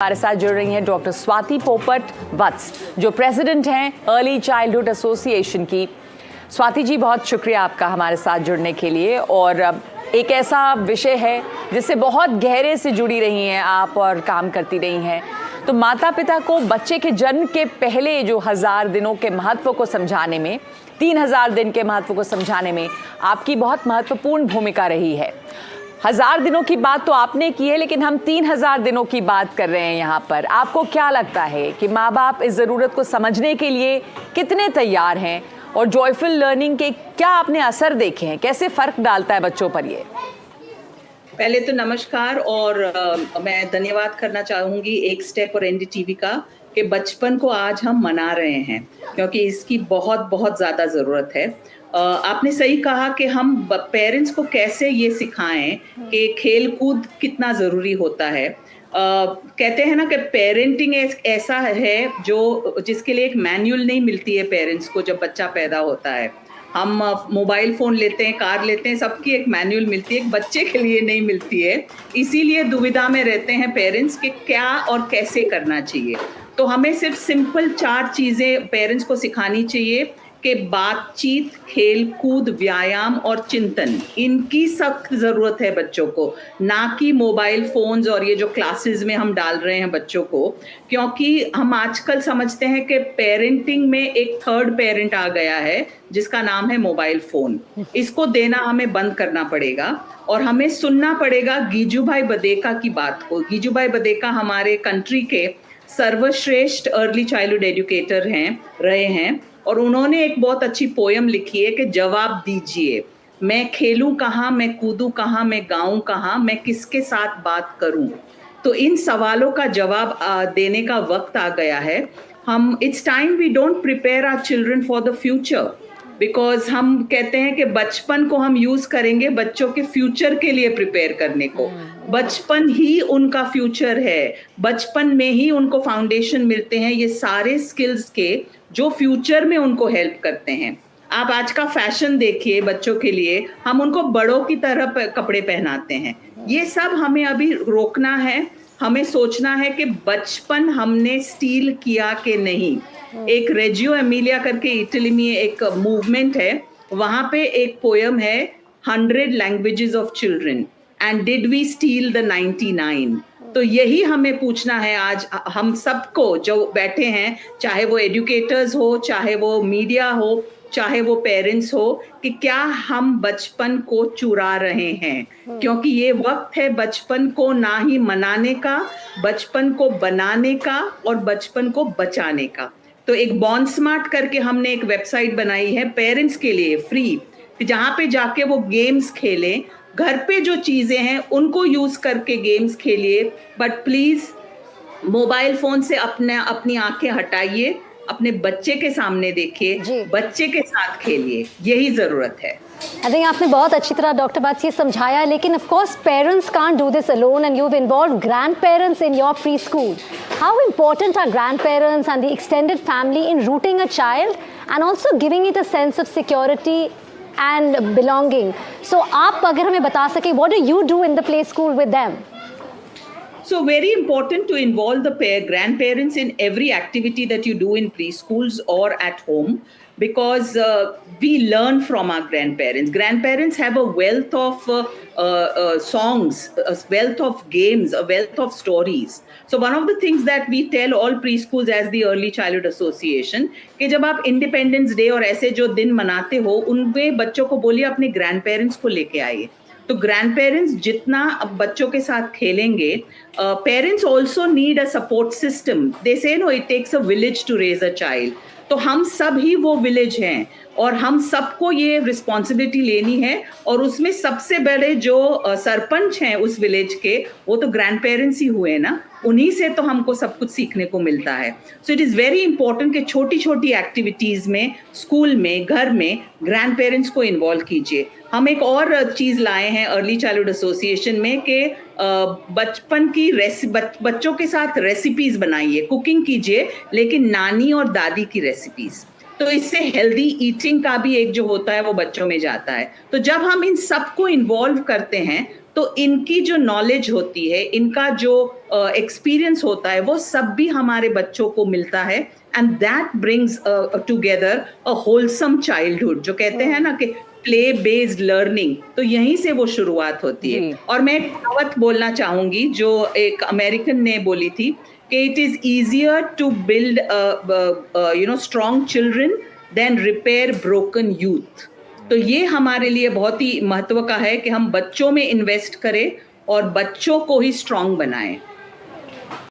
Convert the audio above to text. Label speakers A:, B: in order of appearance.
A: हमारे साथ जुड़ रही हैं डॉक्टर स्वाति पोपट वत्स, जो प्रेसिडेंट हैं अर्ली चाइल्डहुड एसोसिएशन की। स्वाति जी, बहुत शुक्रिया आपका हमारे साथ जुड़ने के लिए। और एक ऐसा विषय है जिससे बहुत गहरे से जुड़ी रही हैं आप और काम करती रही हैं, तो माता पिता को बच्चे के जन्म के पहले जो 1000 दिनों के महत्व को समझाने में, 3000 दिन के महत्व को समझाने में आपकी बहुत महत्वपूर्ण भूमिका रही है। 1000 दिनों की बात तो आपने की है, लेकिन हम 3000 दिनों की बात कर रहे हैं यहाँ पर। आपको क्या लगता है कि माँ बाप इस ज़रूरत को समझने के लिए कितने तैयार हैं, और जॉयफुल लर्निंग के क्या आपने असर देखे हैं, कैसे फ़र्क डालता है बच्चों पर ये?
B: पहले तो नमस्कार, और मैं धन्यवाद करना चाहूँगी एक स्टेप और एनडीटीवी का कि बचपन को आज हम मना रहे हैं, क्योंकि इसकी बहुत बहुत ज़्यादा ज़रूरत है। आपने सही कहा कि हम पेरेंट्स को कैसे ये सिखाएं कि खेल कूद कितना ज़रूरी होता है। कहते हैं ना कि पेरेंटिंग ऐसा है जो जिसके लिए एक मैनुअल नहीं मिलती है पेरेंट्स को जब बच्चा पैदा होता है। हम मोबाइल फ़ोन लेते हैं, कार लेते हैं, सबकी एक मैनुअल मिलती है, एक बच्चे के लिए नहीं मिलती है। इसीलिए दुविधा में रहते हैं पेरेंट्स कि क्या और कैसे करना चाहिए। तो हमें सिर्फ सिंपल 4 चीज़ें पेरेंट्स को सिखानी चाहिए कि बातचीत, खेल कूद, व्यायाम और चिंतन, इनकी सख्त ज़रूरत है बच्चों को, ना कि मोबाइल फ़ोन्स और ये जो क्लासेस में हम डाल रहे हैं बच्चों को। क्योंकि हम आजकल समझते हैं कि पेरेंटिंग में एक थर्ड पेरेंट आ गया है जिसका नाम है मोबाइल फ़ोन। इसको देना हमें बंद करना पड़ेगा, और हमें सुनना पड़ेगा गीजूभाई बदेका की बात को। गीजूभाई बदेका हमारे कंट्री के सर्वश्रेष्ठ अर्ली चाइल्डहुड एजुकेटर रहे हैं, और उन्होंने एक बहुत अच्छी पोयम लिखी है कि जवाब दीजिए, मैं खेलूं कहाँ, मैं कूदूं कहाँ, मैं गाऊं कहाँ, मैं किसके साथ बात करूं। तो इन सवालों का जवाब देने का वक्त आ गया है। It's time we don't prepare our children for the future, because हम कहते हैं कि बचपन को हम यूज करेंगे बच्चों के फ्यूचर के लिए प्रिपेयर करने को। बचपन ही उनका फ्यूचर है, बचपन में ही उनको फाउंडेशन मिलते हैं ये सारे स्किल्स के जो फ्यूचर में उनको हेल्प करते हैं। आप आज का फैशन देखिए बच्चों के लिए, हम उनको बड़ों की तरह कपड़े पहनाते हैं। ये सब हमें अभी रोकना है। हमें सोचना है कि बचपन हमने स्टील किया कि नहीं। एक रेजियो एमिलिया करके इटली में एक मूवमेंट है, वहां पे एक पोयम है 100 languages of children and did we steal the 99। तो यही हमें पूछना है आज हम सबको जो बैठे हैं, चाहे वो एजुकेटर्स हो, चाहे वो मीडिया हो, चाहे वो पेरेंट्स हो, कि क्या हम बचपन को चुरा रहे हैं। क्योंकि ये वक्त है बचपन को ना ही मनाने का, बचपन को बनाने का और बचपन को बचाने का। तो एक बॉन्ड स्मार्ट करके हमने एक वेबसाइट बनाई है पेरेंट्स के लिए फ्री, जहाँ पे जाके वो गेम्स खेलें। घर पे जो चीज़ें हैं उनको यूज करके गेम्स खेलिए, बट प्लीज मोबाइल फोन से अपनी आंखें हटाइए, अपने बच्चे के सामने देखिए, बच्चे के साथ खेलिए, यही जरूरत है।
C: आई थिंक आपने बहुत अच्छी तरह डॉक्टर बात ये समझाया, लेकिन of course parents can't do this alone and you have involved grandparents in your preschool. How important are grandparents and the extended family in rooting a child and also giving it a sense of security and belonging? So aap agar hame bata sake, what do you do in the play school with them?
B: So very important to involve the grandparents in every activity that you do in preschools or at home, because we learn from our grandparents. Grandparents have a wealth of songs, a wealth of games, a wealth of stories. So one of the things that we tell all preschools as the Early Childhood Association, कि जब आप independence day और ऐसे जो दिन मनाते हो, उनमें बच्चों को बोलिए अपने ग्रैंडपेरेंट्स को लेके आइए। तो ग्रैंडपेरेंट्स जितना बच्चों के साथ खेलेंगे, parents also need a support system. They say no it takes a village to raise a child. तो हम सब ही वो विलेज हैं, और हम सबको ये रिस्पॉन्सिबिलिटी लेनी है। और उसमें सबसे बड़े जो सरपंच हैं उस विलेज के, वो तो ग्रैंड पेरेंट्स ही हुए ना, उन्हीं से तो हमको सब कुछ सीखने को मिलता है। So it is very important कि छोटी छोटी एक्टिविटीज़ में, स्कूल में, घर में ग्रैंड पेरेंट्स को इन्वॉल्व कीजिए। हम एक और चीज़ लाए हैं अर्ली चाइल्डहुड एसोसिएशन में कि बचपन की बच्चों के साथ रेसिपीज़ बनाइए, कुकिंग कीजिए, लेकिन नानी और दादी की रेसिपीज़। तो इससे हेल्दी ईटिंग का भी एक जो होता है वो बच्चों में जाता है। तो जब हम इन सबको इन्वॉल्व करते हैं तो इनकी जो नॉलेज होती है, इनका जो एक्सपीरियंस होता है, वो सब भी हमारे बच्चों को मिलता है and that brings together a wholesome childhood. जो कहते हैं ना कि प्ले बेस्ड लर्निंग, तो यहीं से वो शुरुआत होती है। और मैं एक कहावत बोलना चाहूंगी जो एक अमेरिकन ने बोली थी कि it is easier to build strong children than repair broken youth. तो ये हमारे लिए बहुत ही महत्व का है कि हम बच्चों में इन्वेस्ट करें और बच्चों को ही स्ट्रांग बनाएं।